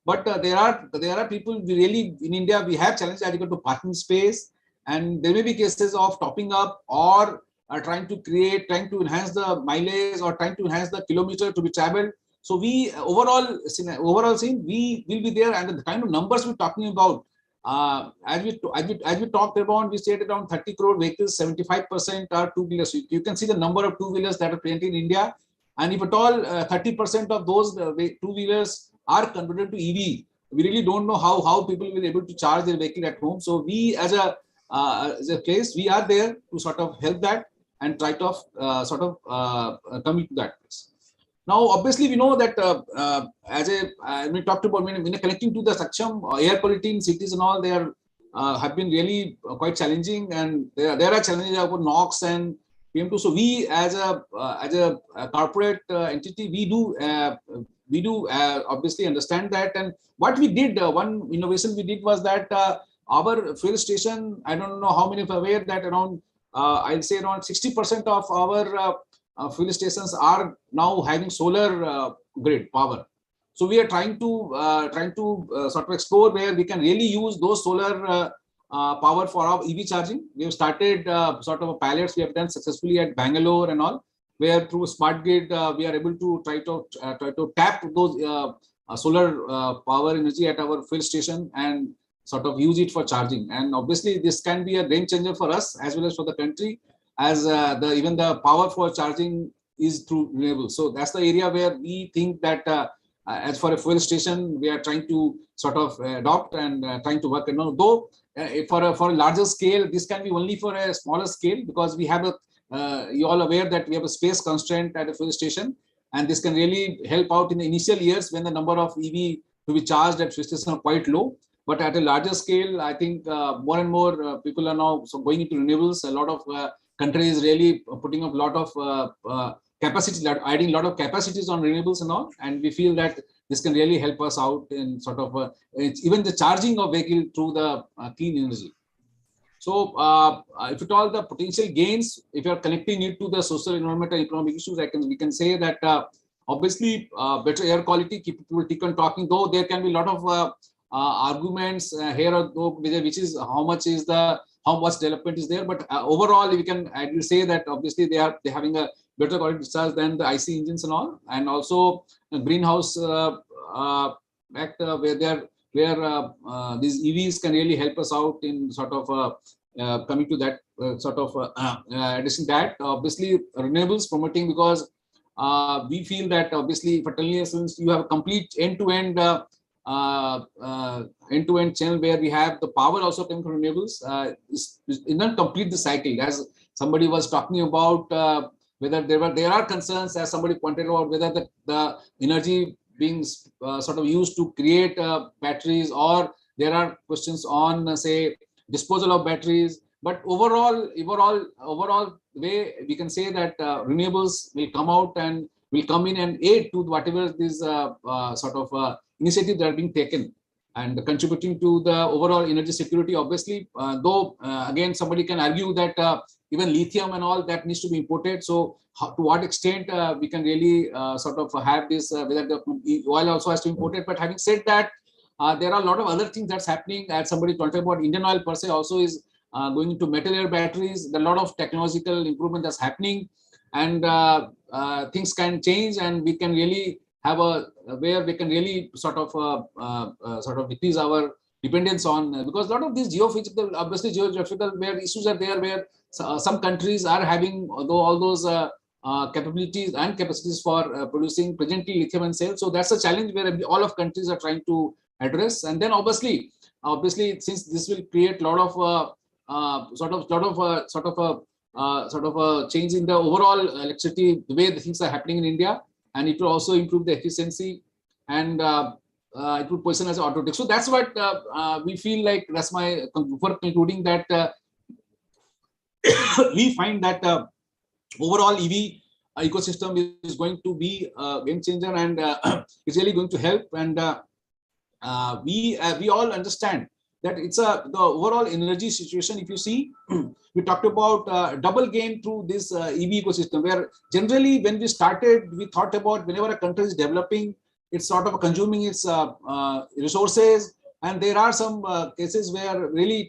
But there are people we really in India we have challenges as regard to parking space, and there may be cases of topping up or trying to enhance the mileage or trying to enhance the kilometer to be traveled. So we overall scene we will be there, and the kind of numbers we're talking about. As we talked about, we said around 30 crore vehicles, 75% are two-wheelers. You can see the number of two-wheelers that are present in India, and if at all 30% of those two-wheelers are converted to EV, we really don't know how people will be able to charge their vehicle at home. So we as a place, we are there to sort of help that and try to come into that place. Now, obviously, we know that we talked about when connecting to the Saksham, air quality in cities and all, they are have been really quite challenging, and there are challenges about NOx and PM2. So we as a corporate entity, we do obviously understand that. And what we did, one innovation we did was that our fuel station, I don't know how many are aware that around I'll say around 60% of our fuel stations are now having solar grid power. So we are trying to sort of explore where we can really use those solar power for our EV charging. We have started sort of a pilots we have done successfully at Bangalore and all, where through smart grid we are able to try to tap those solar power energy at our fuel station and sort of use it for charging. And obviously this can be a game changer for us as well as for the country, as even the power for charging is through renewables. So that's the area where we think that as for a fuel station, we are trying to sort of adopt and trying to work. And though for a larger scale, this can be only for a smaller scale, because we have you all aware that we have a space constraint at a fuel station, and this can really help out in the initial years when the number of EV to be charged at fuel stations are quite low. But at a larger scale, I think more and more people are now going into renewables. A lot of countries really putting up a lot of capacity, adding a lot of capacities on renewables and all. And we feel that this can really help us out in sort of even the charging of vehicle through the clean energy. So if at all the potential gains, if you are connecting it to the social, environmental, economic issues, we can say that obviously better air quality, people keep on talking, though there can be a lot of arguments here or there, which is how much development is there. But overall, I will say that obviously they're having a better quality discharge than the IC engines and all, and also greenhouse act where these EVs can really help us out in sort of coming to that sort of addition that obviously renewables promoting, because we feel that obviously fertility, since you have a complete end-to-end channel where we have the power also coming from renewables, it not complete the cycle. As somebody was talking about whether there are concerns, as somebody pointed out, whether the energy being sort of used to create batteries, or there are questions on say disposal of batteries. But overall way we can say that renewables will come out and will come in and aid to whatever these sort of initiatives that are being taken and contributing to the overall energy security. Obviously, though again somebody can argue that even lithium and all that needs to be imported. So to what extent we can really sort of have this, whether the oil also has to be imported. But having said that, there are a lot of other things that's happening. As somebody talked about, Indian Oil per se also is going into metal air batteries. There are a lot of technological improvement that's happening, and things can change, and we can really have where we can really sort of decrease our dependence on, because a lot of these geophysical, obviously geographical, where issues are there, where some countries are having all those capabilities and capacities for producing presently lithium and cells. So that's a challenge where all of countries are trying to address. And then obviously since this will create a lot of sort of a change in the overall electricity, the way the things are happening in India, and it will also improve the efficiency, and it will position as auto tech. So that's what we feel like. That's my for concluding that we find that overall EV ecosystem is going to be a game changer, and it's really going to help. And we all understand that it's the overall energy situation. If you see, we talked about double gain through this EV ecosystem, where generally when we started, we thought about whenever a country is developing, it's sort of consuming its resources. And there are some cases where really,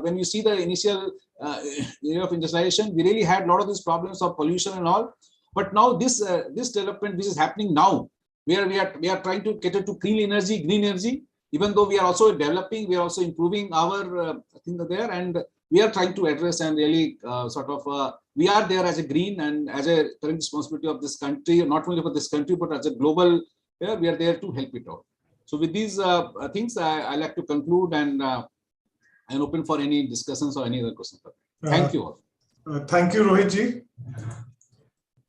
when you see the initial area of industrialization, we really had a lot of these problems of pollution and all. But now this development which is happening now, where we are trying to cater to clean energy, green energy. Even though we are also developing, we are also improving our thing there, and we are trying to address and really we are there as a green and as a current responsibility of this country, not only for this country but as a global. We are there to help it out. So with these things, I like to conclude and open for any discussions or any other questions. Thank you all. Thank you, Rohit ji.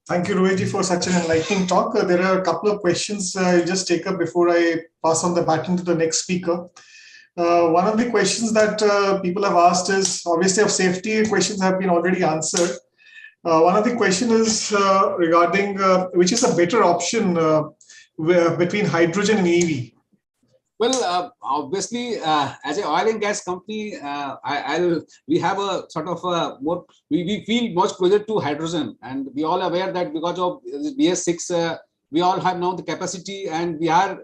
Thank you, Rohit ji, for such an enlightening talk. There are a couple of questions I'll just take up before I pass on the baton to the next speaker. One of the questions that people have asked is, obviously of safety questions have been already answered. One of the questions is regarding which is a better option between hydrogen and EV. Well, obviously, as an oil and gas company, we have a sort of we feel much closer to hydrogen, and we all aware that because of BS6, we all have now the capacity, and we are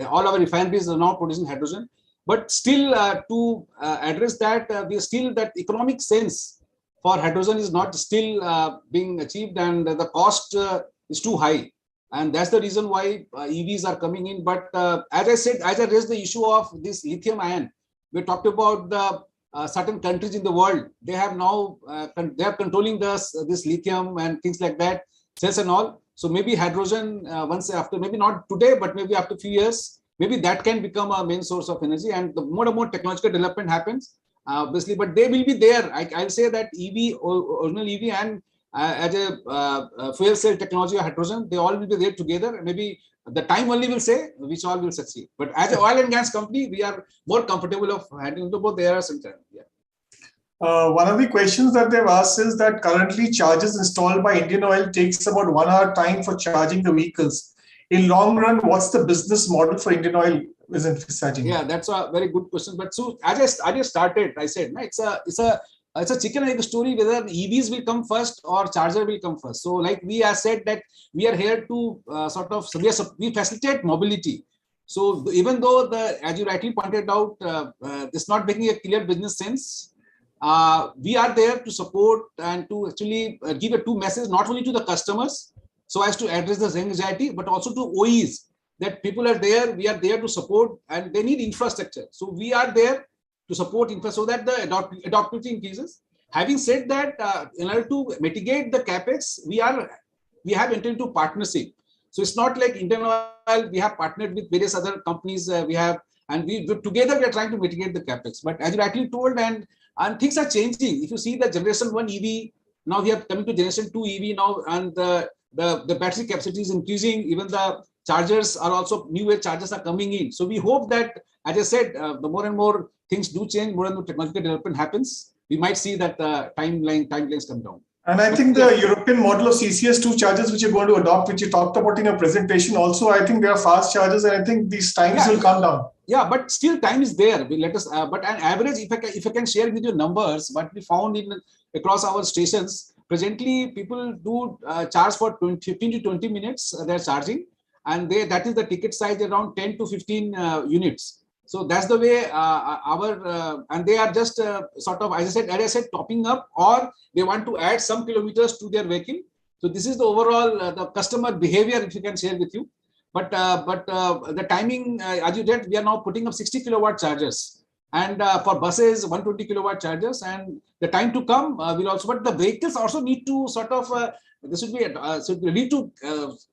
all our refineries are now producing hydrogen. But still, to address that, we still that economic sense for hydrogen is not still being achieved, and the cost is too high. And that's the reason why EVs are coming in. But as I said, as I raised the issue of this lithium ion, we talked about the certain countries in the world. They have now they are controlling this lithium and things like that, cells and all. So maybe hydrogen once after, maybe not today, but maybe after a few years, maybe that can become a main source of energy. And the more and more technological development happens, obviously, but they will be there. I'll say that EV, original EV, and as a fuel cell technology or hydrogen, they all will be there together. Maybe the time only will say which all will succeed. But as an oil and gas company, we are more comfortable of handling both. There are some time. Yeah. One of the questions that they've asked is that currently charges installed by Indian Oil takes about 1 hour time for charging the vehicles. In long run, what's the business model for Indian Oil is envisaging? Yeah, that's a very good question. But so as I just started, I said, it's a chicken and egg story whether EVs will come first or charger will come first. So like we have said that we are here to we facilitate mobility. So even though as you rightly pointed out, it's not making a clear business sense, we are there to support and to actually give a two message, not only to the customers, so as to address the anxiety, but also to OEs, that people are there, we are there to support, and they need infrastructure. So we are there to support so that the adoptability increases. Having said that, in order to mitigate the capex, we have entered into partnership. So it's not like Indian Oil, we have partnered with various other companies and together we are trying to mitigate the capex. But as you rightly told, and things are changing. If you see the generation 1 EV, now we are coming to generation 2 EV now, and the battery capacity is increasing. Even the chargers are also, new age chargers are coming in. So we hope that, as I said, the more and more things do change, more and more technological development happens, we might see that timelines come down. And I think the European model of CCS2 chargers, which you're going to adopt, which you talked about in your presentation, also, I think they are fast chargers, and I think these times will come down. Yeah, but still time is there. Let us, but an average, if I can share with you numbers, what we found across our stations, presently people do charge for 15 to 20 minutes. They're charging, and that is the ticket size around 10 to 15 units. So that's the way and they are just sort of, as I said, topping up, or they want to add some kilometers to their vehicle. So this is the overall the customer behavior, if you can share with you. But the timing, as you said, we are now putting up 60 kilowatt chargers, and for buses 120 kilowatt chargers, and the time to come will also. But the vehicles also need to sort of this should be so you need to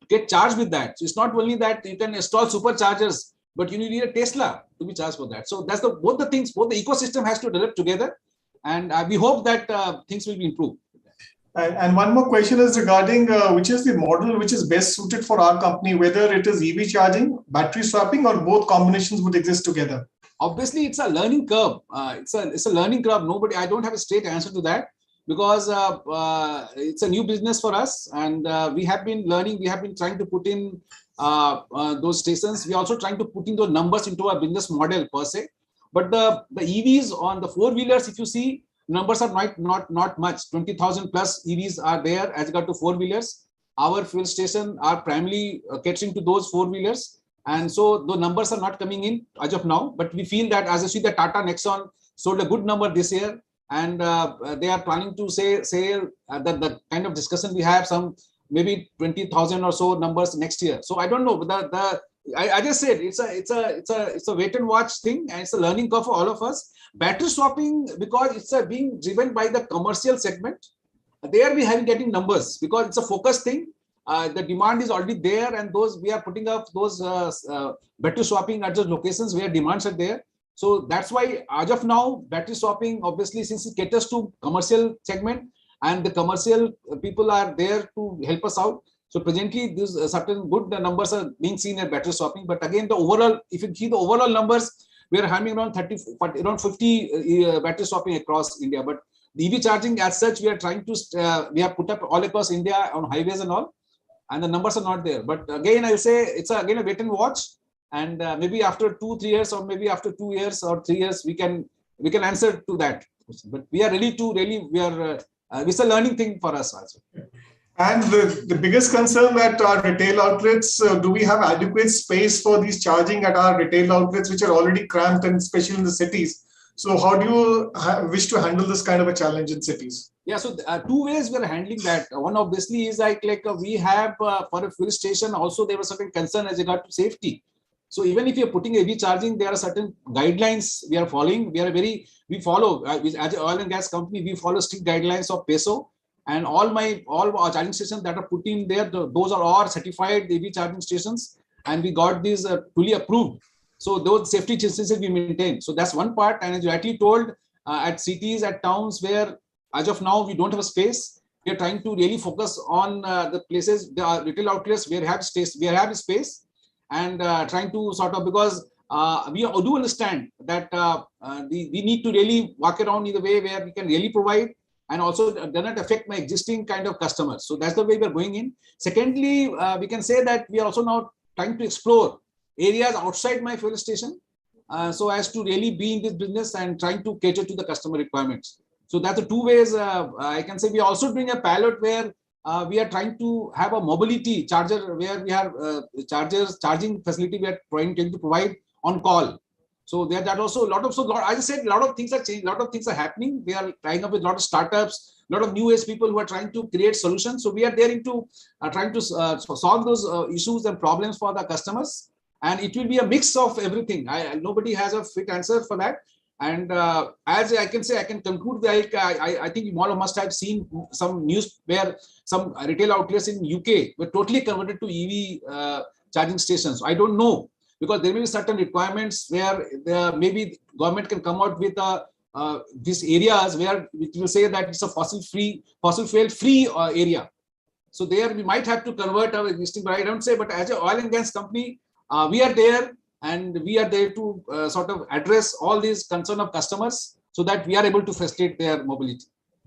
get charged with that. So it's not only that you can install superchargers, but you need a Tesla to be charged for that. So that's both the ecosystem has to develop together, and we hope that things will be improved. And one more question is regarding which is the model which is best suited for our company, whether it is EV charging, battery swapping, or both combinations would exist together. Obviously, it's a learning curve. It's a learning curve. I don't have a straight answer to that, because it's a new business for us, and we have been learning. We have been trying to put in those stations. We are also trying to put in those numbers into our business model per se. But the EVs on the 4-wheelers, if you see, numbers are not much. 20,000 plus EVs are there as regard to 4-wheelers. Our fuel stations are primarily catering to those 4-wheelers. And so the numbers are not coming in as of now, but we feel that as I see the Tata Nexon sold a good number this year, and they are planning to say that the kind of discussion we have, some maybe 20,000 or so numbers next year. So I don't know, I just said it's a wait and watch thing, and it's a learning curve for all of us. Battery swapping, because it's being driven by the commercial segment, there we have getting numbers because it's a focus thing. The demand is already there, and those we are putting up those battery swapping at those locations where demands are there. So that's why as of now, battery swapping, obviously, since it caters to commercial segment and the commercial people are there to help us out. So presently, these certain good numbers are being seen at battery swapping. But again, the overall, if you see the overall numbers, we are having around 50 battery swapping across India. But the EV charging as such, we are trying to, we have put up all across India on highways and all, and the numbers are not there. But again, I'll say it's again a wait and watch, and maybe after 2-3 years, or maybe after 2 years or 3 years, we can answer to that. But we are ready to it's a learning thing for us also. And the biggest concern at our retail outlets, do we have adequate space for these charging at our retail outlets, which are already cramped, and especially in the cities? So how do you wish to handle this kind of a challenge in cities? Yeah, so 2 ways we are handling that. One obviously is like we have for a fuel station also, there was certain concern as regard to safety. So even if you're putting EV charging, there are certain guidelines we are following. We follow as an oil and gas company, we follow strict guidelines of PESO, and all our charging stations that are put in there, those are all certified EV charging stations, and we got these fully approved. So those safety chances we maintain. So that's one part. And as you rightly told, at cities, at towns where as of now we don't have a space, we are trying to really focus on the places, the retail outlets where we have space, and trying to sort of, because we do understand that we need to really walk around in the way where we can really provide, and also does not affect my existing kind of customers. So that's the way we are going in. Secondly, we can say that we are also now trying to explore areas outside my fuel station, so as to really be in this business and trying to cater to the customer requirements. So that's the 2 ways. I can say we are also doing a pilot where we are trying to have a mobility charger, where we have charging facility we are trying to provide on call. So there that also I just said a lot of things are changing, a lot of things are happening. We are tying up with a lot of startups, a lot of new age people who are trying to create solutions. So we are there into trying to solve those issues and problems for the customers. And it will be a mix of everything. Nobody has a fit answer for that. And as I can say, I can conclude that I think you all must have seen some news where some retail outlets in UK were totally converted to EV charging stations. I don't know, because there may be certain requirements where maybe government can come out with these areas where it will say that it's a fossil fuel free area. So there we might have to convert our existing, but I don't say, but as an oil and gas company, we are there, and we are there to sort of address all these concerns of customers so that we are able to facilitate their mobility.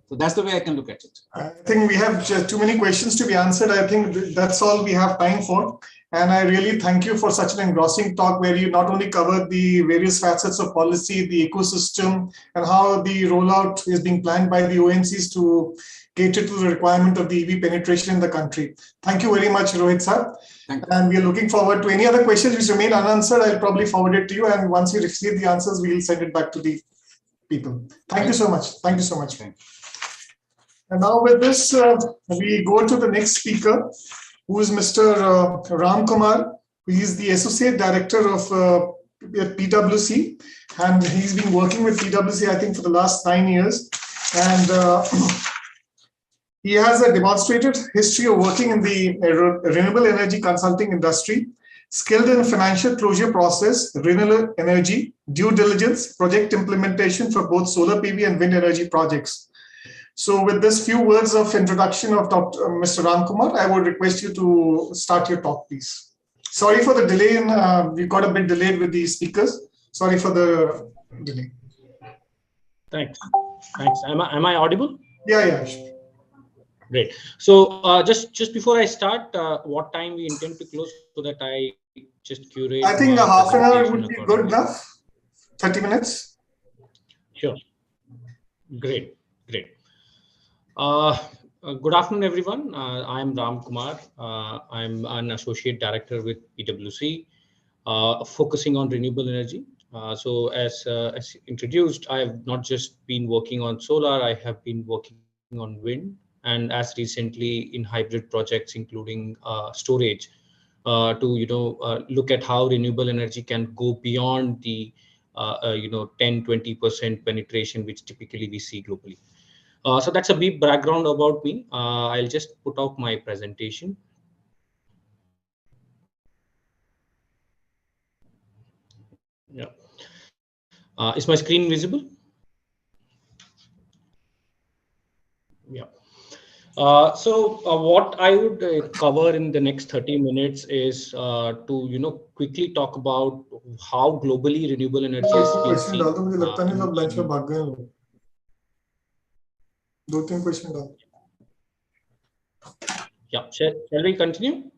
So that's the way I can look at it. I think we have just too many questions to be answered. I think that's all we have time for. And I really thank you for such an engrossing talk, where you not only covered the various facets of policy, the ecosystem, and how the rollout is being planned by the ONCs to cater to the requirement of the EV penetration in the country. Thank you very much, Rohit sir. And we are looking forward to any other questions which remain unanswered. I'll probably forward it to you. And once we receive the answers, we will send it back to the people. Thank you so much. Thank you so much. And now with this, we go to the next speaker, who is Mr. Ram Kumar. He is the Associate Director of PwC, and he's been working with PwC, I think, for the last 9 years. And he has a demonstrated history of working in the renewable energy consulting industry, skilled in financial closure process, renewable energy, due diligence, project implementation for both solar PV and wind energy projects. So with this few words of introduction of Mr. Ram Kumar, I would request you to start your talk, please. Sorry for the delay. We got a bit delayed with the speakers. Sorry for the delay. Thanks. Am I audible? Yeah. Great. So just before I start, what time we intend to close, so that I just curate? I think a half an hour would be good enough. 30 minutes. Sure. Great. Good afternoon, everyone. I'm Ram Kumar. I'm an associate director with PwC. focusing on renewable energy. So as introduced, I have not just been working on solar, I have been working on wind, and as recently in hybrid projects, including storage, to look at how renewable energy can go beyond the 10-20% penetration which typically we see globally. So that's a brief background about me. I'll just put out my presentation. Yeah. Is my screen visible? Yeah. What I would cover in the next 30 minutes is to quickly talk about how globally renewable energy is being question डाल seen. दो, मुझे लगता नहीं सब lunch में भाग गए हैं. 2-3 क्वेश्चन डाल. Yeah, shall we continue?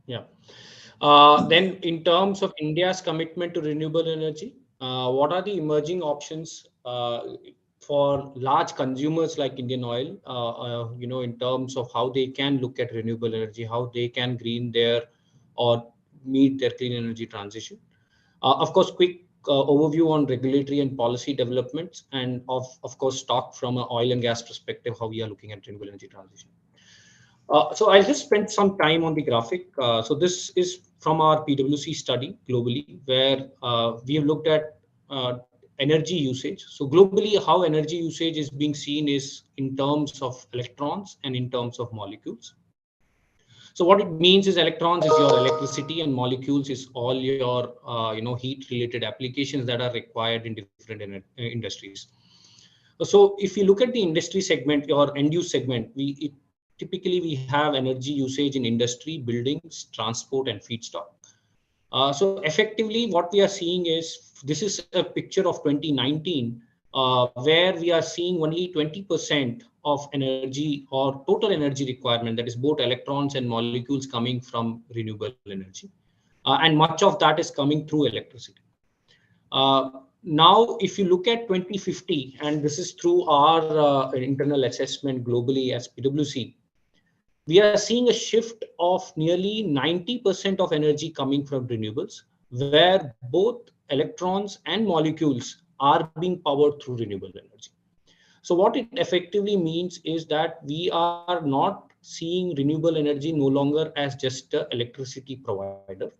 Yeah. Then in terms of India's commitment to renewable energy, what are the emerging options for large consumers like Indian Oil, in terms of how they can look at renewable energy, how they can green their or meet their clean energy transition. Of course, quick overview on regulatory and policy developments, and of course, talk from an oil and gas perspective, how we are looking at renewable energy transition. So I'll just spend some time on the graphic. So this is from our PwC study globally, where we have looked at energy usage. So globally, how energy usage is being seen is in terms of electrons and in terms of molecules. So what it means is electrons is your electricity and molecules is all your heat related applications that are required in different industries. So if you look at the industry segment or end use segment, typically we have energy usage in industry, buildings, transport, and feedstock. So effectively, what we are seeing is, this is a picture of 2019, where we are seeing only 20% of energy or total energy requirement, that is both electrons and molecules, coming from renewable energy. And much of that is coming through electricity. Now, if you look at 2050, and this is through our internal assessment globally as PwC, we are seeing a shift of nearly 90% of energy coming from renewables, where both electrons and molecules are being powered through renewable energy. So what it effectively means is that we are not seeing renewable energy no longer as just an electricity provider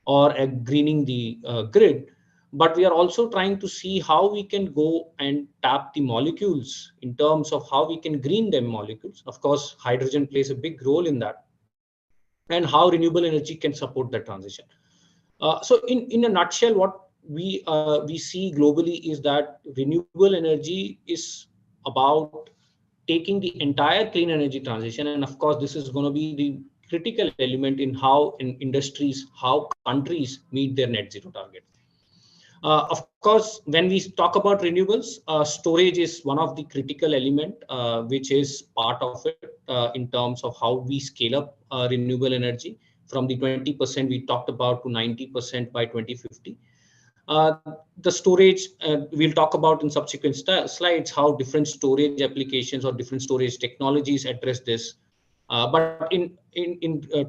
or a greening the grid, but we are also trying to see how we can go and tap the molecules in terms of how we can green them molecules. Of course, hydrogen plays a big role in that, and how renewable energy can support that transition. So in a nutshell, what we see globally is that renewable energy is about taking the entire clean energy transition. And of course, this is going to be the critical element in how in industries, how countries meet their net zero targets. Of course, when we talk about renewables, storage is one of the critical element, which is part of it in terms of how we scale up renewable energy from the 20% we talked about to 90% by 2050. The storage, we'll talk about in subsequent slides, how different storage applications or different storage technologies address this. But in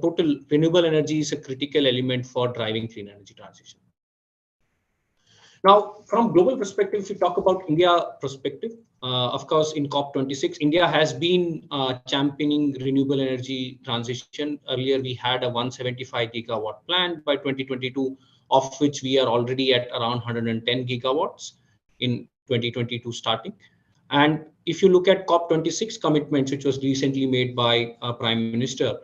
total, renewable energy is a critical element for driving clean energy transition. Now, from global perspective, if you talk about India perspective, of course, in COP26, India has been championing renewable energy transition. Earlier, we had a 175 gigawatt plan by 2022, of which we are already at around 110 gigawatts in 2022 starting. And if you look at COP26 commitments, which was recently made by Prime Minister,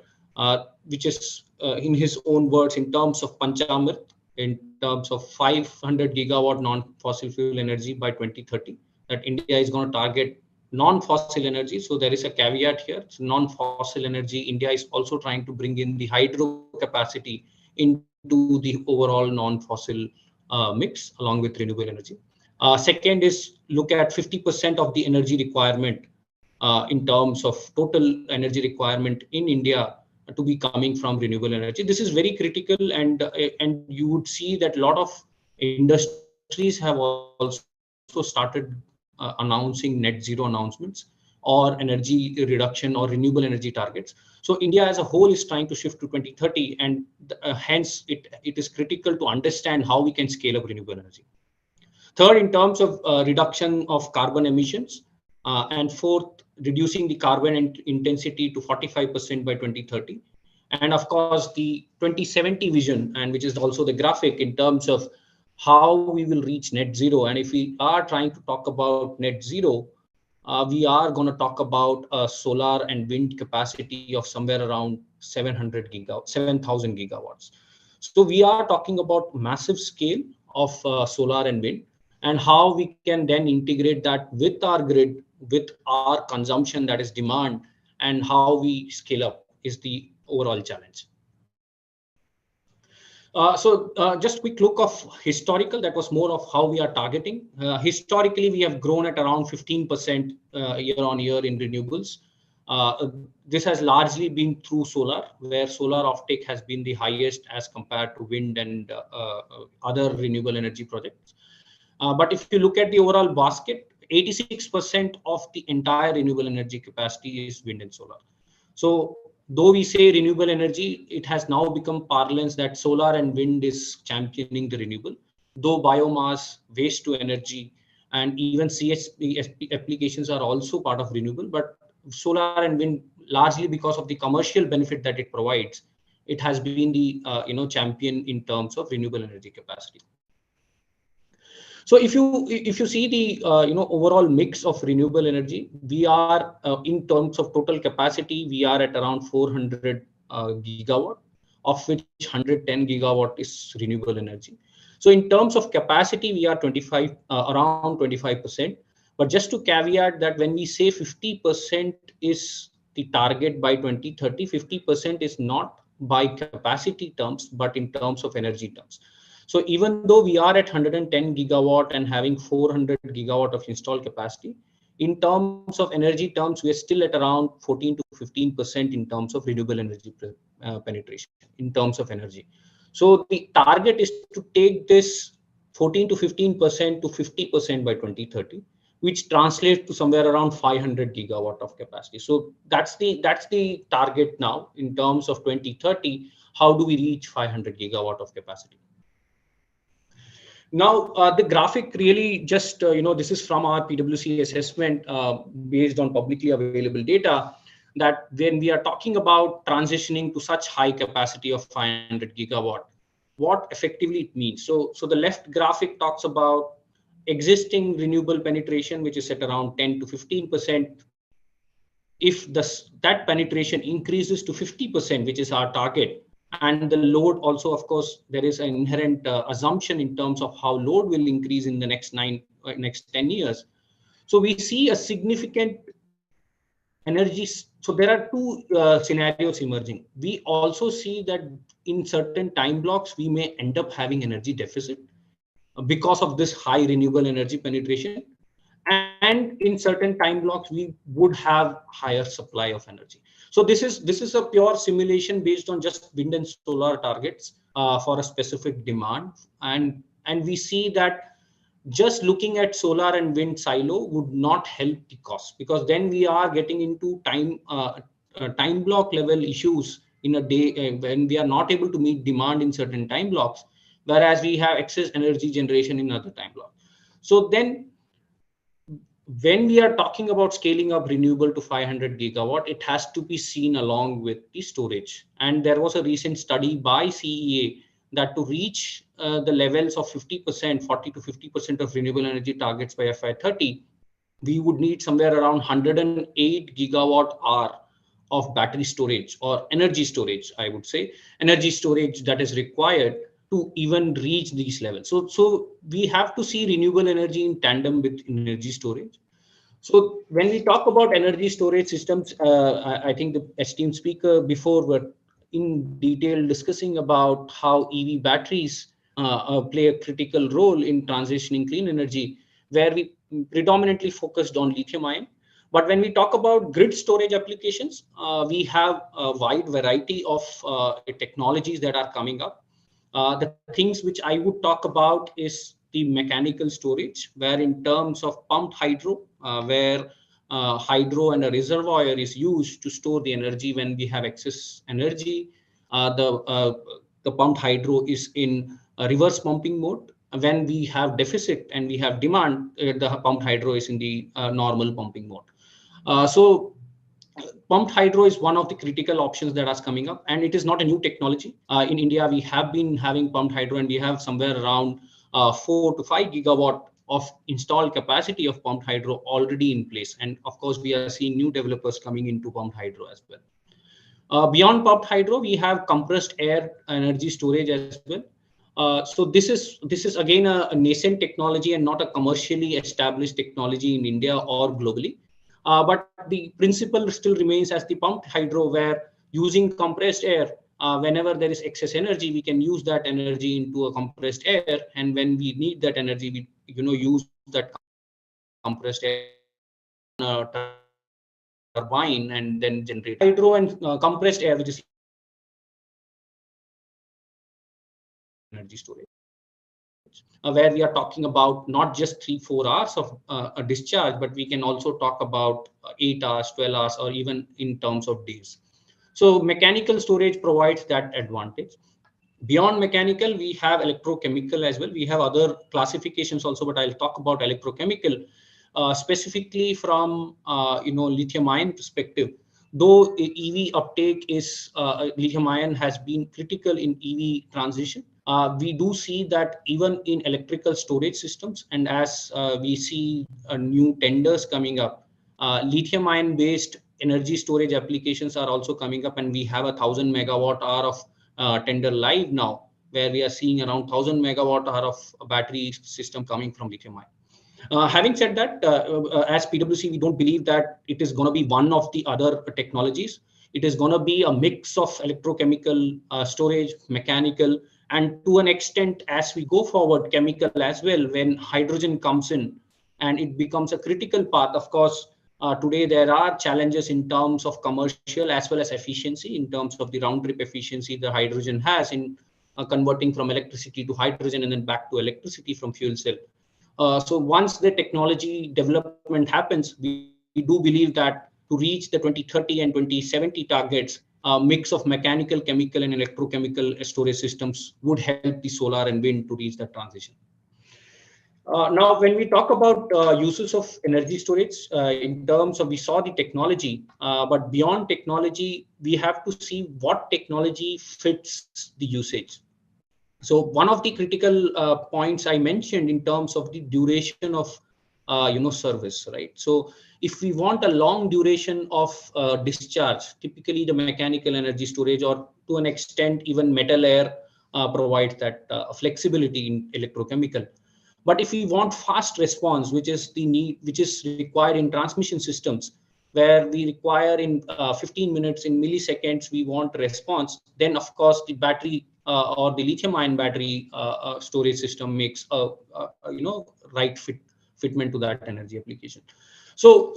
which is in his own words, in terms of Panchamrit, in terms of 500 gigawatt non-fossil fuel energy by 2030, that India is going to target non-fossil energy. So there is a caveat here. So non-fossil energy, India is also trying to bring in the hydro capacity into the overall non-fossil mix along with renewable energy. Second is look at 50% of the energy requirement in terms of total energy requirement in India to be coming from renewable energy. This is very critical, and you would see that a lot of industries have also started announcing net zero announcements, or energy reduction or renewable energy targets. So India as a whole is trying to shift to 2030, and hence it is critical to understand how we can scale up renewable energy. Third, in terms of reduction of carbon emissions, and fourth, reducing the carbon intensity to 45% by 2030. And of course, the 2070 vision, and which is also the graphic in terms of how we will reach net zero. And if we are trying to talk about net zero, we are going to talk about a solar and wind capacity of somewhere around 7,000 gigawatts. So we are talking about massive scale of solar and wind, and how we can then integrate that with our grid, with our consumption, that is demand, and how we scale up is the overall challenge. Just quick look of historical, that was more of how we are targeting. Historically, we have grown at around 15% year on year in renewables. This has largely been through solar, where solar offtake has been the highest as compared to wind and other renewable energy projects. But if you look at the overall basket, 86% of the entire renewable energy capacity is wind and solar. So though we say renewable energy, it has now become parlance that solar and wind is championing the renewable, though biomass, waste to energy, and even CHP applications are also part of renewable. But solar and wind, largely because of the commercial benefit that it provides, it has been the champion in terms of renewable energy capacity. So if you see the overall mix of renewable energy, we are in terms of total capacity, we are at around 400 gigawatt, of which 110 gigawatt is renewable energy. So in terms of capacity, we are around 25%. But just to caveat that when we say 50% is the target by 2030, 50% is not by capacity terms, but in terms of energy terms. So even though we are at 110 gigawatt and having 400 gigawatt of installed capacity, in terms of energy terms, we are still at around 14 to 15% in terms of renewable energy penetration in terms of energy. So the target is to take this 14 to 15% to 50% by 2030, which translates to somewhere around 500 gigawatt of capacity. So that's the target now in terms of 2030. How do we reach 500 gigawatt of capacity? Now, the graphic really just, this is from our PwC assessment based on publicly available data, that when we are talking about transitioning to such high capacity of 500 gigawatt, what effectively it means. So the left graphic talks about existing renewable penetration, which is at around 10 to 15%. If that penetration increases to 50%, which is our target, and the load also, of course, there is an inherent assumption in terms of how load will increase in the next 10 years. So we see a significant energy. So there are two scenarios emerging. We also see that in certain time blocks, we may end up having energy deficit because of this high renewable energy penetration. And in certain time blocks, we would have higher supply of energy. So this is a pure simulation based on just wind and solar targets for a specific demand. And we see that just looking at solar and wind silo would not help the cost, because then we are getting into time block level issues in a day when we are not able to meet demand in certain time blocks, whereas we have excess energy generation in other time blocks. So then when we are talking about scaling up renewable to 500 gigawatt, it has to be seen along with the storage. And there was a recent study by CEA that to reach the levels of 50%, 40 to 50% of renewable energy targets by FY30, we would need somewhere around 108 gigawatt hour of battery storage or energy storage, I would say, energy storage that is required to even reach these levels. So we have to see renewable energy in tandem with energy storage. So when we talk about energy storage systems, I think the esteemed speaker before were in detail discussing about how EV batteries play a critical role in transitioning clean energy, where we predominantly focused on lithium ion. But when we talk about grid storage applications, we have a wide variety of technologies that are coming up. The things which I would talk about is the mechanical storage, where in terms of pumped hydro, where hydro and a reservoir is used to store the energy when we have excess energy. The pumped hydro is in a reverse pumping mode. When we have deficit and we have demand, the pumped hydro is in the normal pumping mode. So pumped hydro is one of the critical options that is coming up, and it is not a new technology. In India, we have been having pumped hydro, and we have somewhere around 4 to 5 gigawatt of installed capacity of pumped hydro already in place. And of course, we are seeing new developers coming into pumped hydro as well. Beyond pumped hydro, we have compressed air energy storage as well. So this is again a nascent technology and not a commercially established technology in India or globally. But the principle still remains as the pumped hydro, where using compressed air, whenever there is excess energy, we can use that energy into a compressed air, and when we need that energy, we use that compressed air turbine and then generate hydro and compressed air, which is energy storage. Where we are talking about not just 3-4 hours of a discharge, but we can also talk about 8 hours, 12 hours, or even in terms of days. So mechanical storage provides that advantage. Beyond mechanical, we have electrochemical as well. We have other classifications also, but I'll talk about electrochemical specifically from lithium-ion perspective. Though EV uptake is lithium-ion has been critical in EV transition. We do see that even in electrical storage systems, and as we see new tenders coming up, lithium-ion based energy storage applications are also coming up, and we have 1,000 megawatt hour of tender live now, where we are seeing around 1,000 megawatt hour of battery system coming from lithium-ion. Having said that, as PwC, we don't believe that it is going to be one of the other technologies. It is going to be a mix of electrochemical storage, mechanical, and to an extent, as we go forward, chemical as well, when hydrogen comes in and it becomes a critical part. Of course, today there are challenges in terms of commercial as well as efficiency, in terms of the round trip efficiency the hydrogen has in converting from electricity to hydrogen and then back to electricity from fuel cell. So once the technology development happens, we do believe that to reach the 2030 and 2070 targets, a mix of mechanical, chemical, and electrochemical storage systems would help the solar and wind to reach that transition. Now, when we talk about uses of energy storage, in terms of, we saw the technology, but beyond technology, we have to see what technology fits the usage. So one of the critical points I mentioned in terms of the duration of service, right? So if we want a long duration of discharge, typically the mechanical energy storage, or to an extent even metal air provides that flexibility in electrochemical. But if we want fast response, which is the need, which is required in transmission systems, where we require in 15 minutes, in milliseconds, we want response, then of course the battery or the lithium-ion battery storage system makes a right fitment to that energy application. So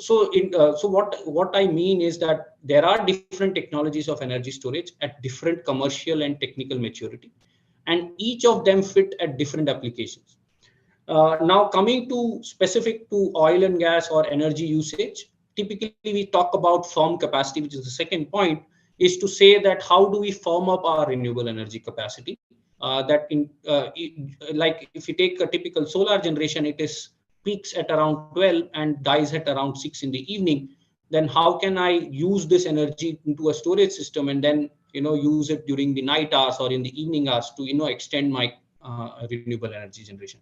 what I mean is that there are different technologies of energy storage at different commercial and technical maturity, and each of them fit at different applications. Now coming to specific to oil and gas or energy usage, typically we talk about firm capacity, which is the second point, is to say that how do we firm up our renewable energy capacity? Like if you take a typical solar generation, it is peaks at around 12 and dies at around 6 in the evening. Then how can I use this energy into a storage system and then use it during the night hours or in the evening hours to extend my renewable energy generation?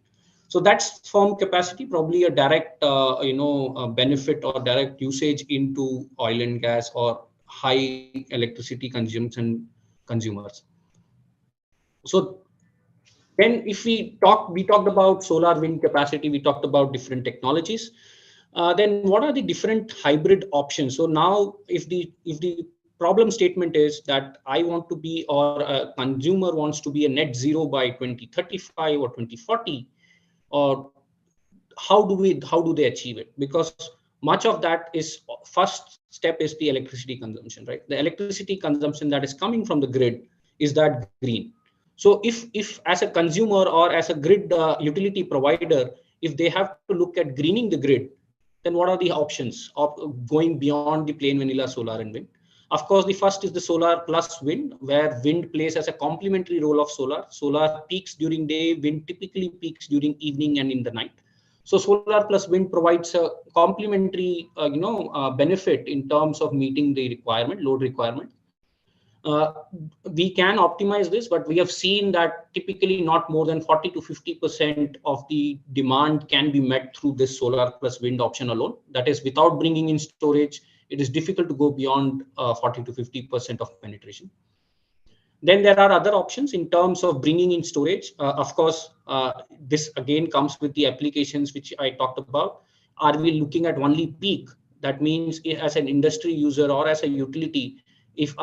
So that's firm capacity, probably a direct benefit or direct usage into oil and gas or high electricity consumption consumers. So then if we talked about solar wind capacity, we talked about different technologies. Then what are the different hybrid options? So now if the problem statement is that I want to be, or a consumer wants to be a net zero by 2035 or 2040, or how do they achieve it? Because much of that is, first step is the electricity consumption, right? The electricity consumption that is coming from the grid, is that green? So if as a consumer or as a grid utility provider, if they have to look at greening the grid, then what are the options of going beyond the plain vanilla solar and wind? Of course, the first is the solar plus wind, where wind plays as a complementary role of solar. Solar peaks during day, wind typically peaks during evening and in the night. So solar plus wind provides a complementary, benefit in terms of meeting the load requirement. We can optimize this, but we have seen that typically not more than 40 to 50% of the demand can be met through this solar plus wind option alone. That is, without bringing in storage, it is difficult to go beyond 40 to 50% of penetration. Then there are other options in terms of bringing in storage. Of course, this again comes with the applications which I talked about. Are we looking at only peak? That means as an industry user or as a utility, if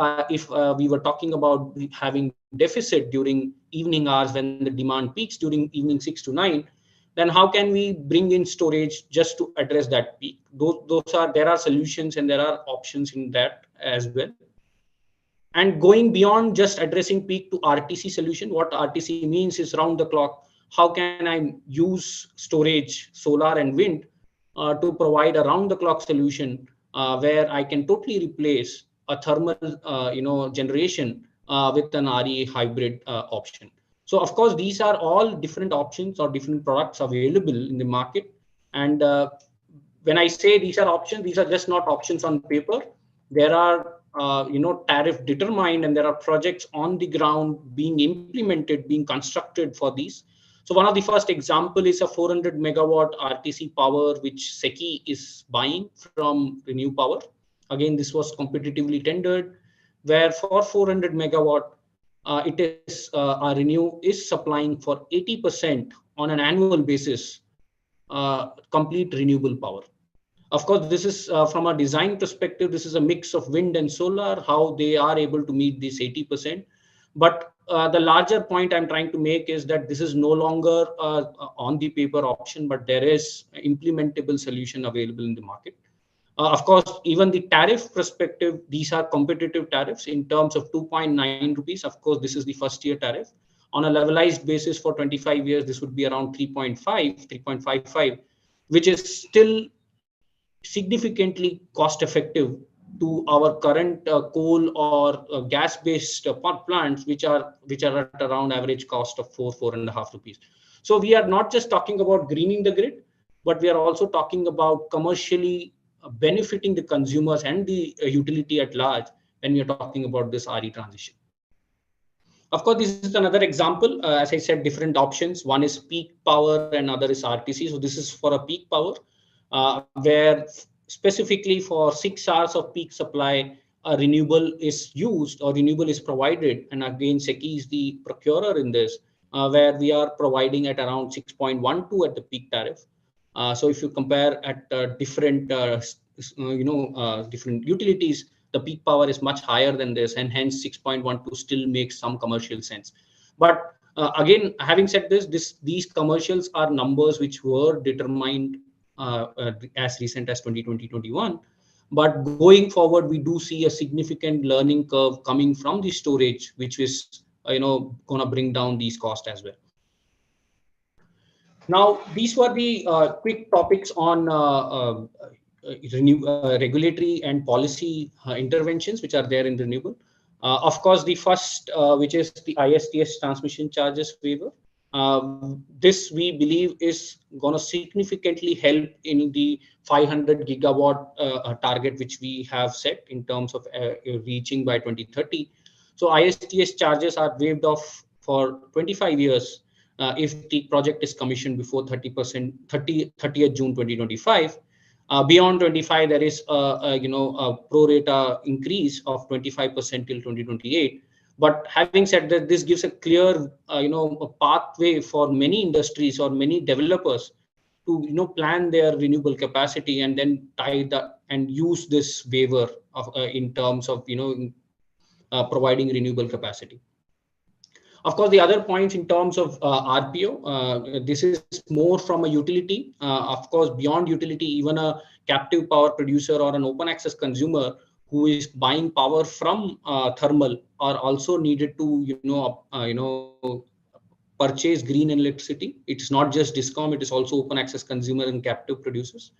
we were talking about having deficit during evening hours when the demand peaks during evening 6 to 9, then how can we bring in storage just to address that peak? There are solutions and there are options in that as well. And going beyond just addressing peak to RTC solution, what RTC means is round the clock. How can I use storage, solar and wind to provide a round the clock solution where I can totally replace a thermal generation with an RE hybrid option. So of course, these are all different options or different products available in the market. And when I say these are options, these are just not options on paper. There are tariff determined, and there are projects on the ground being implemented, being constructed for these. So one of the first example is a 400 megawatt RTC power, which SECI is buying from ReNewPower. Again, this was competitively tendered, where for 400 megawatt, Renew is supplying for 80% on an annual basis, complete renewable power. Of course, this is from a design perspective, this is a mix of wind and solar, how they are able to meet this 80%. But the larger point I'm trying to make is that this is no longer on the paper option, but there is implementable solution available in the market. Of course, even the tariff perspective, these are competitive tariffs in terms of 2.9 rupees. Of course, this is the first year tariff. On a levelized basis for 25 years, this would be around 3.55, which is still significantly cost effective to our current coal or gas-based plants, which are at around average cost of 4.5 rupees. So we are not just talking about greening the grid, but we are also talking about commercially benefiting the consumers and the utility at large when we are talking about this RE transition. Of course, this is another example. As I said, different options. One is peak power and other is RTC. So this is for a peak power, where specifically for 6 hours of peak supply, a renewable is used or renewable is provided. And again, SECI is the procurer in this, where we are providing at around 6.12 at the peak tariff. So if you compare at different utilities, the peak power is much higher than this, and hence 6.12 still makes some commercial sense. But again, having said this, these commercials are numbers which were determined as recent as 2020-21. But going forward, we do see a significant learning curve coming from the storage, which is going to bring down these costs as well. Now, these were the quick topics on regulatory and policy interventions which are there in renewable. Of course, the first, which is the ISTS transmission charges waiver. This we believe is going to significantly help in the 500 gigawatt target which we have set in terms of reaching by 2030. So ISTS charges are waived off for 25 years if the project is commissioned before 30th June 2025. Beyond 25, there is a pro rata increase of 25% till 2028. But having said that, this gives a clear, a pathway for many industries or many developers to, plan their renewable capacity and then tie that and use this waiver of in terms of, providing renewable capacity. Of course, the other points in terms of RPO, this is more from a utility. Of course, beyond utility, even a captive power producer or an open access consumer who is buying power from thermal are also needed to, purchase green electricity. It's not just DISCOM, it is also open access consumer and captive producers.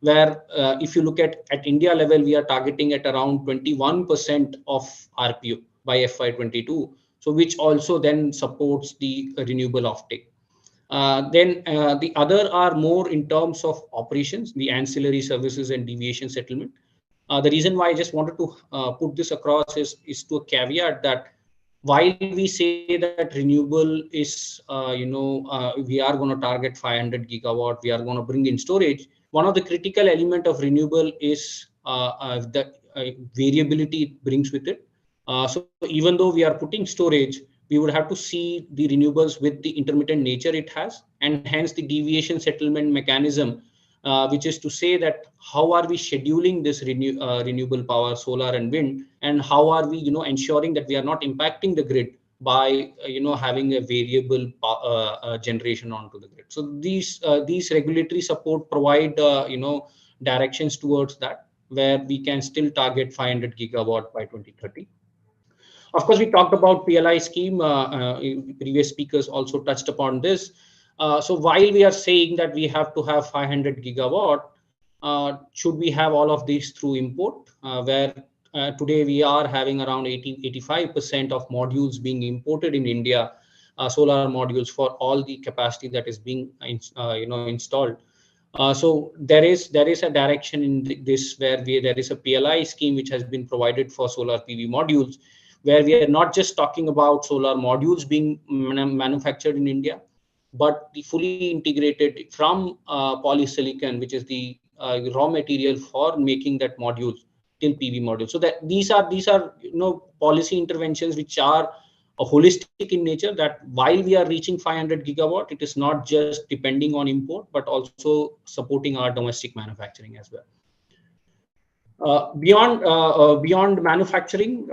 where if you look at India level, we are targeting at around 21% of RPO by FY22. So which also then supports the renewable offtake. Then the other are more in terms of operations, the ancillary services and deviation settlement. The reason why I just wanted to put this across is to a caveat that while we say that renewable is, we are going to target 500 gigawatt, we are going to bring in storage. One of the critical element of renewable is the variability it brings with it. So even though we are putting storage, we would have to see the renewables with the intermittent nature it has, and hence the deviation settlement mechanism, which is to say that how are we scheduling this renewable power, solar and wind, and how are we, ensuring that we are not impacting the grid by, having a variable generation onto the grid. So these regulatory support provide, directions towards that, where we can still target 500 gigawatt by 2030. Of course, we talked about PLI scheme. Previous speakers also touched upon this. So while we are saying that we have to have 500 gigawatt, should we have all of these through import, where today we are having around 85% of modules being imported in India, solar modules for all the capacity that is being installed. So there is a direction in this where there is a PLI scheme which has been provided for solar PV modules, where we are not just talking about solar modules being manufactured in India, but the fully integrated from polysilicon, which is the raw material for making that modules till PV module. So that these are policy interventions which are holistic in nature, that while we are reaching 500 gigawatt, it is not just depending on import, but also supporting our domestic manufacturing as well. Beyond manufacturing,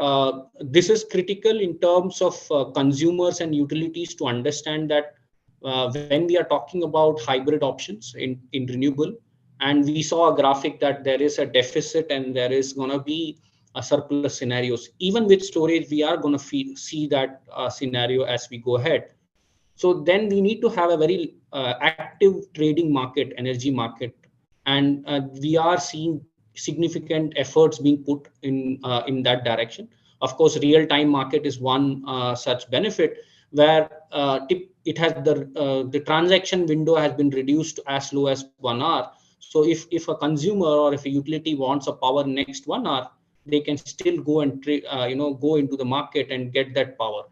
this is critical in terms of consumers and utilities to understand that when we are talking about hybrid options in renewable, and we saw a graphic that there is a deficit and there is going to be a surplus scenarios. Even with storage, we are going to see that scenario as we go ahead. So then we need to have a very active trading market, energy market, and we are seeing significant efforts being put in that direction. Of course, real-time market is one such benefit, where it has the transaction window has been reduced to as low as 1 hour. So if a consumer or if a utility wants a power next 1 hour, they can still go and go into the market and get that power.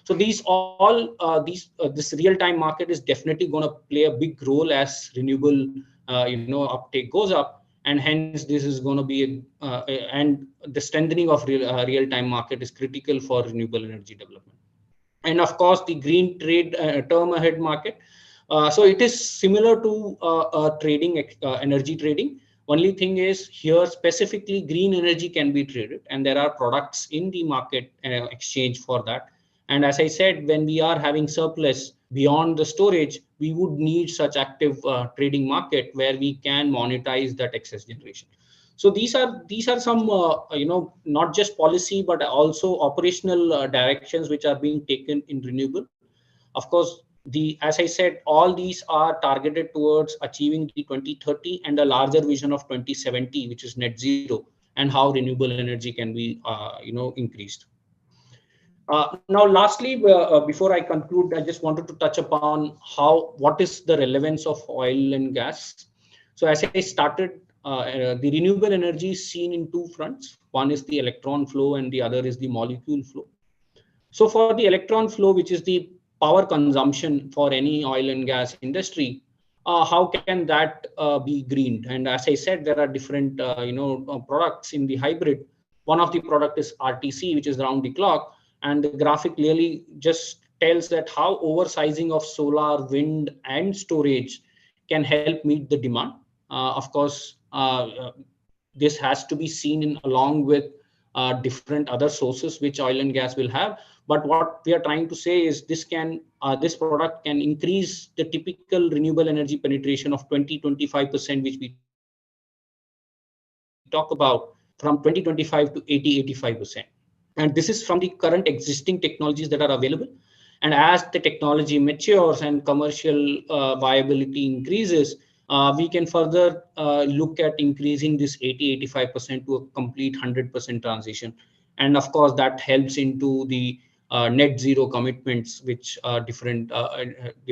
So this real-time market is definitely going to play a big role as renewable uptake goes up, and hence this is going to be and the strengthening of real-time market is critical for renewable energy development. And of course, the green trade term ahead market. So it is similar to trading, energy trading. Only thing is here specifically green energy can be traded, and there are products in the market exchange for that. And as I said, when we are having surplus beyond the storage, we would need such active trading market where we can monetize that excess generation. So these are some not just policy but also operational directions which are being taken in renewable. Of course, as I said, all these are targeted towards achieving the 2030 and a larger vision of 2070, which is net zero, and how renewable energy can be increased. Now, lastly, before I conclude, I just wanted to touch upon what is the relevance of oil and gas. So as I started, the renewable energy is seen in two fronts. One is the electron flow and the other is the molecule flow. So for the electron flow, which is the power consumption for any oil and gas industry, how can that be greened? And as I said, there are different products in the hybrid. One of the product is RTC, which is round the clock. And the graphic clearly just tells that how oversizing of solar, wind, and storage can help meet the demand. Of course, this has to be seen along with different other sources which oil and gas will have. But what we are trying to say is this product can increase the typical renewable energy penetration of 20-25%, which we talk about, from 2025 to 80-85%. And this is from the current existing technologies that are available. And as the technology matures and commercial viability increases, we can further look at increasing this 80-85% to a complete 100% transition. And of course, that helps into the net zero commitments, which different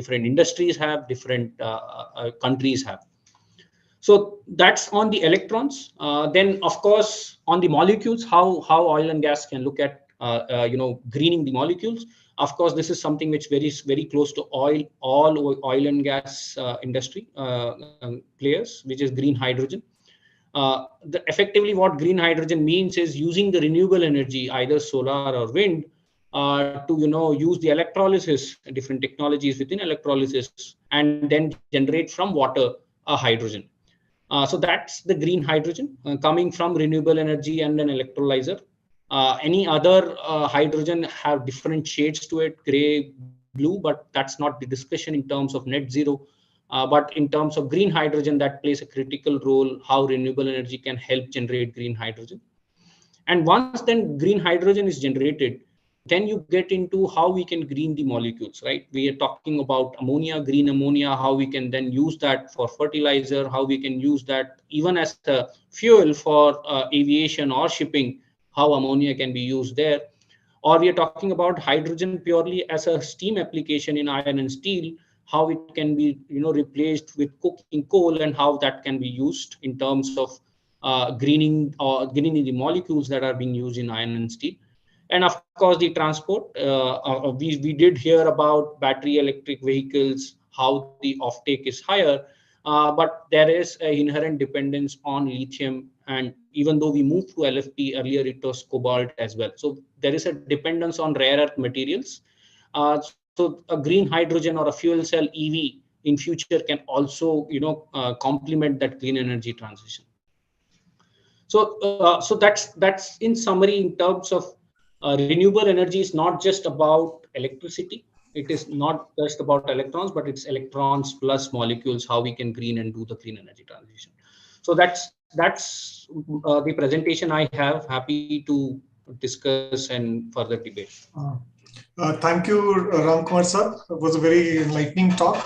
industries have, different countries have. So that's on the electrons. Then, of course, on the molecules, how oil and gas can look at greening the molecules. Of course, this is something which very close to all oil and gas industry players, which is green hydrogen. Effectively, what green hydrogen means is using the renewable energy, either solar or wind, to use the electrolysis, different technologies within electrolysis, and then generate from water a hydrogen. So that's the green hydrogen coming from renewable energy and an electrolyzer. Any other hydrogen have different shades to it, gray, blue, but that's not the discussion in terms of net zero. But in terms of green hydrogen, that plays a critical role, how renewable energy can help generate green hydrogen. And once then green hydrogen is generated, then you get into how we can green the molecules, right? We are talking about ammonia, green ammonia, how we can then use that for fertilizer, how we can use that even as a fuel for aviation or shipping, how ammonia can be used there. Or we are talking about hydrogen purely as a steam application in iron and steel, how it can be replaced with coking coal, and how that can be used in terms of greening the molecules that are being used in iron and steel. And of course, the transport. We did hear about battery electric vehicles, how the offtake is higher, but there is an inherent dependence on lithium. And even though we moved to LFP earlier, it was cobalt as well. So there is a dependence on rare earth materials. So a green hydrogen or a fuel cell EV in future can also complement that clean energy transition. So that's in summary in terms of renewable energy is not just about electricity. It is not just about electrons, but it's electrons plus molecules, how we can green and do the clean energy transition. So that's the presentation I have. Happy to discuss and further debate. Thank you, Ramkumar sir. It was a very enlightening talk.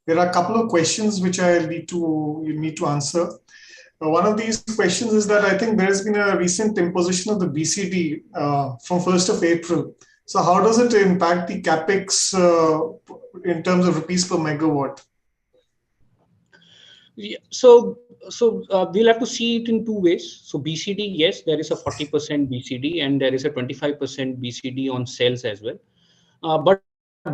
There are a couple of questions which I need to answer. One of these questions is that I think there has been a recent imposition of the BCD from 1st of April. So how does it impact the capex in terms of rupees per megawatt? Yeah, so we'll have to see it in two ways. So BCD, yes, there is a 40% BCD and there is a 25% BCD on cells as well. But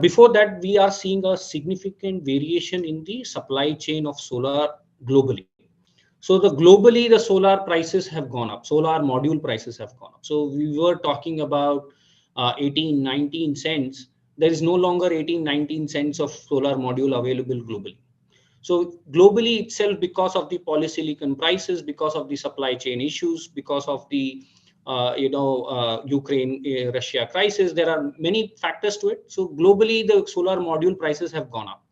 before that, we are seeing a significant variation in the supply chain of solar globally. So globally, the solar prices have gone up. Solar module prices have gone up. So we were talking about 18, 19 cents. There is no longer 18, 19 cents of solar module available globally. So globally itself, because of the polysilicon prices, because of the supply chain issues, because of the Ukraine-Russia crisis, there are many factors to it. So globally, the solar module prices have gone up.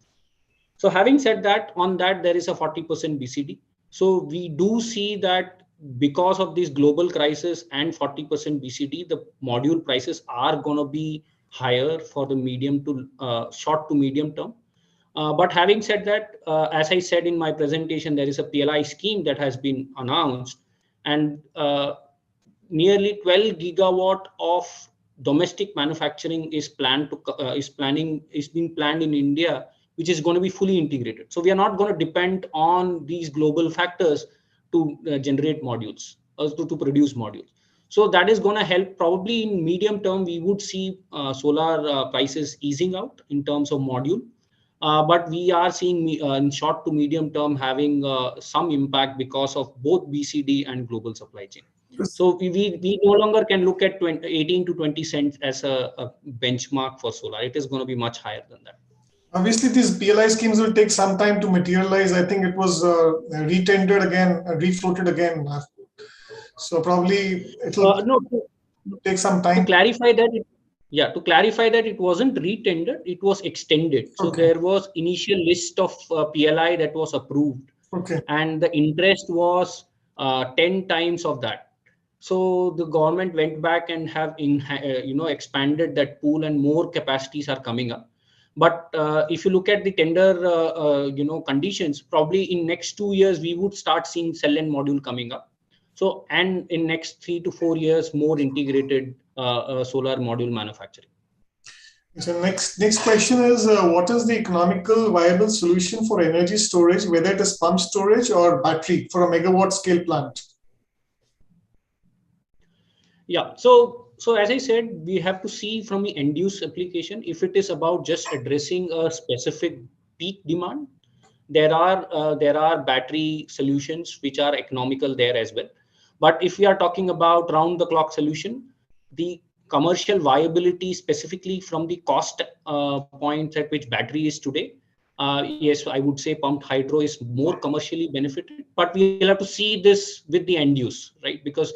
So having said that, on that there is a 40% BCD. So we do see that because of this global crisis and 40% BCD, the module prices are going to be higher for the medium to short to medium term. But having said that, as I said in my presentation, there is a PLI scheme that has been announced, and nearly 12 gigawatt of domestic manufacturing is being planned in India, which is going to be fully integrated. So we are not going to depend on these global factors to generate modules, to produce modules. So that is going to help. Probably in medium term, we would see solar prices easing out in terms of module. But we are seeing in short to medium term having some impact because of both BCD and global supply chain. So we no longer can look at 18 to 20 cents as a benchmark for solar. It is going to be much higher than that. Obviously, these PLI schemes will take some time to materialize. I think it was retendered again, refloated again. So probably it will take some time. To clarify that, it wasn't retendered, it was extended. So there was initial list of PLI that was approved. And the interest was 10 times of that. So the government went back and have expanded that pool, and more capacities are coming up. But if you look at the tender conditions, probably in next 2 years we would start seeing cell and module coming up. So, and in next 3 to 4 years, more integrated solar module manufacturing. So next question is, what is the economical viable solution for energy storage, whether it is pump storage or battery for a megawatt scale plant? Yeah, so as I said, we have to see from the end use application. If it is about just addressing a specific peak demand, there are battery solutions which are economical there as well. But if we are talking about round the clock solution, the commercial viability specifically from the cost point at which battery is today, yes, I would say pumped hydro is more commercially benefited, but we'll have to see this with the end use, right? Because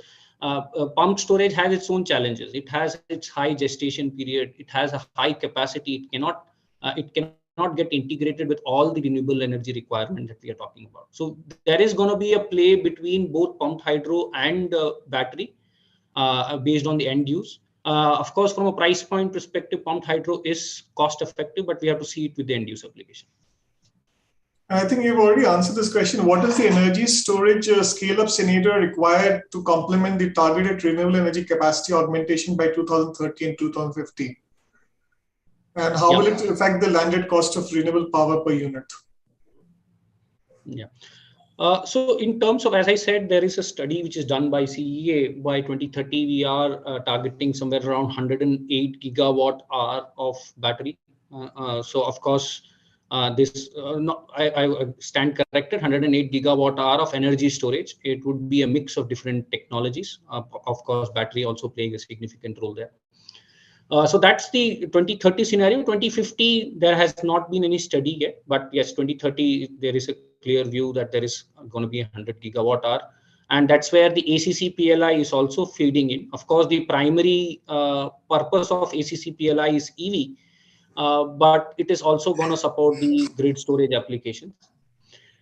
pumped storage has its own challenges. It has its high gestation period. It has a high capacity. It cannot get integrated with all the renewable energy requirement that we are talking about. So there is going to be a play between both pumped hydro and battery based on the end use. Of course, from a price point perspective, pumped hydro is cost effective, but we have to see it with the end use application. I think you've already answered this question. What is the energy storage scale-up scenario required to complement the targeted renewable energy capacity augmentation by 2030 and 2050? And how will it affect the landed cost of renewable power per unit? Yeah. So in terms of, as I said, there is a study which is done by CEA. By 2030, we are targeting somewhere around 108 gigawatt hour of battery. So of course, I stand corrected, 108 gigawatt hour of energy storage. It would be a mix of different technologies. Of course, battery also playing a significant role there. So that's the 2030 scenario. 2050, there has not been any study yet, but yes, 2030, there is a clear view that there is going to be 100 gigawatt hour. And that's where the ACC PLI is also feeding in. Of course, the primary purpose of ACC PLI is EV, but it is also going to support the grid storage applications.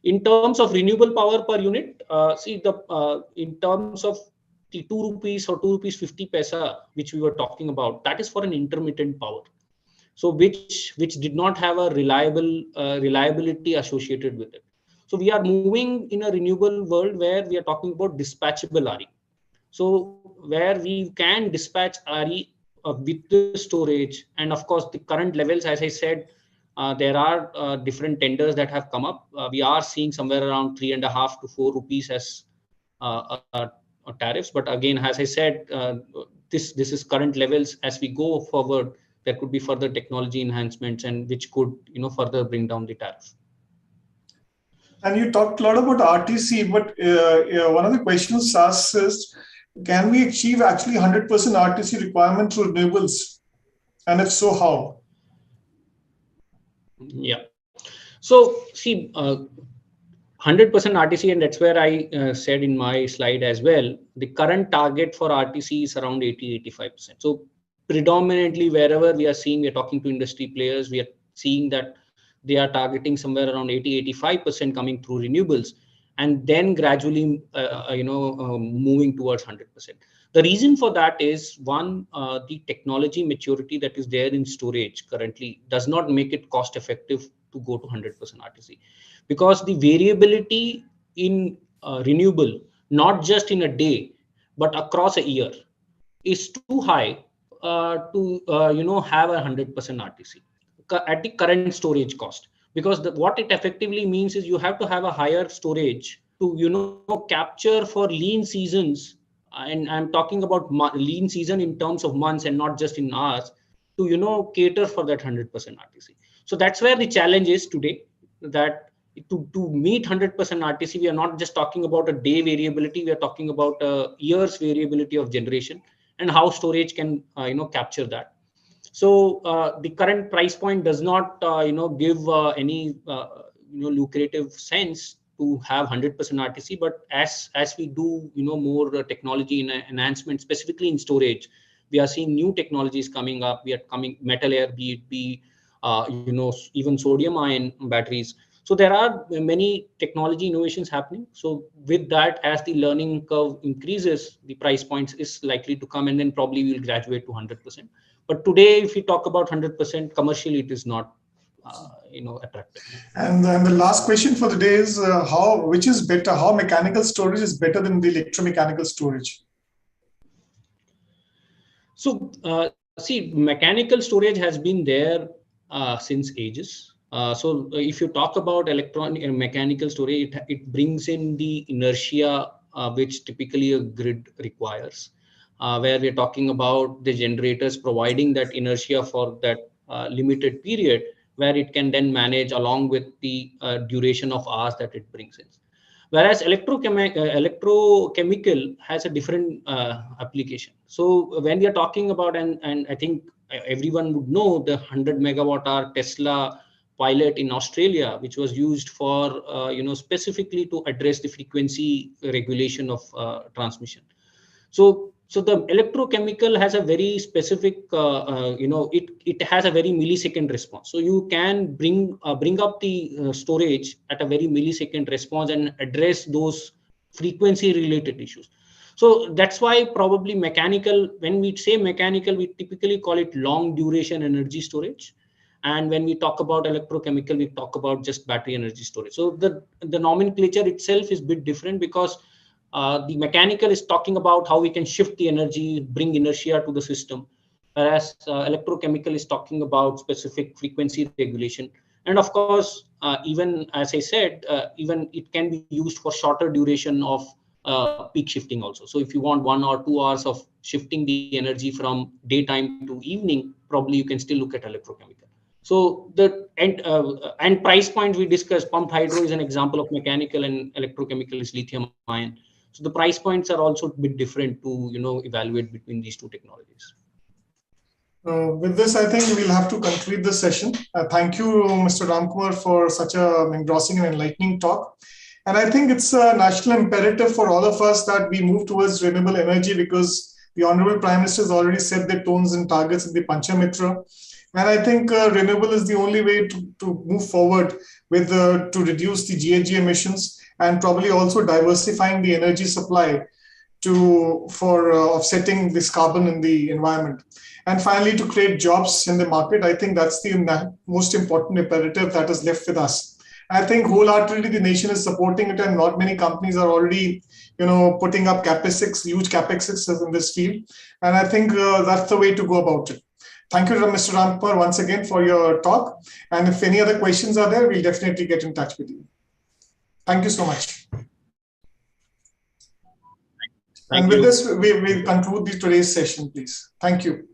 In terms of renewable power per unit, in terms of the 2 rupees or 2 rupees 50 paisa, which we were talking about, that is for an intermittent power. So which did not have a reliability associated with it. So we are moving in a renewable world where we are talking about dispatchable RE. So where we can dispatch RE with the storage, and of course the current levels, as I said, there are different tenders that have come up. We are seeing somewhere around 3.5 to 4 rupees as tariffs. But again, as I said, this is current levels. As we go forward, there could be further technology enhancements and which could further bring down the tariff. And you talked a lot about RTC, but one of the questions asked is, can we achieve actually 100% RTC requirement through renewables? And if so, how? Yeah. So see, 100% RTC, and that's where I said in my slide as well, the current target for RTC is around 80-85%. So predominantly wherever we are seeing, we're talking to industry players, we are seeing that they are targeting somewhere around 80-85% coming through renewables, and then gradually moving towards 100%. The reason for that is, one, the technology maturity that is there in storage currently does not make it cost effective to go to 100% RTC, because the variability in renewable, not just in a day but across a year, is too high to have a 100% RTC at the current storage cost. Because what it effectively means is you have to have a higher storage to capture for lean seasons, and I'm talking about lean season in terms of months and not just in hours, to cater for that 100% RTC. So that's where the challenge is today, that to meet 100% RTC, we are not just talking about a day variability, we are talking about a year's variability of generation and how storage can capture that. So the current price point does not give any lucrative sense to have 100% RTC, but as we do more technology enhancement, specifically in storage, we are seeing new technologies coming up. We are coming metal air, be even sodium ion batteries. So there are many technology innovations happening. So with that, as the learning curve increases, the price points is likely to come, and then probably we'll graduate to 100%. But today, if we talk about 100%, commercially, it is not attractive. And the last question for the day is which is better? How mechanical storage is better than the electromechanical storage? So see, mechanical storage has been there since ages. So if you talk about mechanical storage, it brings in the inertia which typically a grid requires, where we're talking about the generators providing that inertia for that limited period, where it can then manage along with the duration of hours that it brings in. Whereas electrochemical has a different application. So when we are talking about, and I think everyone would know the 100 megawatt hour Tesla pilot in Australia, which was used for, specifically to address the frequency regulation of transmission. So the electrochemical has a very specific, it has a very millisecond response. So you can bring up the storage at a very millisecond response and address those frequency related issues. So that's why probably mechanical, when we say mechanical, we typically call it long duration energy storage. And when we talk about electrochemical, we talk about just battery energy storage. So the nomenclature itself is a bit different, because the mechanical is talking about how we can shift the energy, bring inertia to the system, whereas electrochemical is talking about specific frequency regulation. And of course, even as I said, even it can be used for shorter duration of peak shifting also. So if you want 1 or 2 hours of shifting the energy from daytime to evening, probably you can still look at electrochemical. So the and price point we discussed, pumped hydro is an example of mechanical, and electrochemical is lithium ion. So the price points are also a bit different to evaluate between these two technologies. With this, I think we'll have to conclude the session. Thank you, Mr. Ramkumar, for such an engrossing and enlightening talk. And I think it's a national imperative for all of us that we move towards renewable energy, because the Honorable Prime Minister has already set the tones and targets in the Panchamitra. And I think renewable is the only way to move forward with to reduce the GHG emissions, and probably also diversifying the energy supply for offsetting this carbon in the environment. And finally, to create jobs in the market. I think that's the most important imperative that is left with us. I think wholeheartedly the nation is supporting it, and not many companies are already, putting up huge capexes in this field. And I think that's the way to go about it. Thank you, Mr. Ramkumar, once again for your talk. And if any other questions are there, we'll definitely get in touch with you. Thank you so much. And with this, we'll conclude today's session, please. Thank you.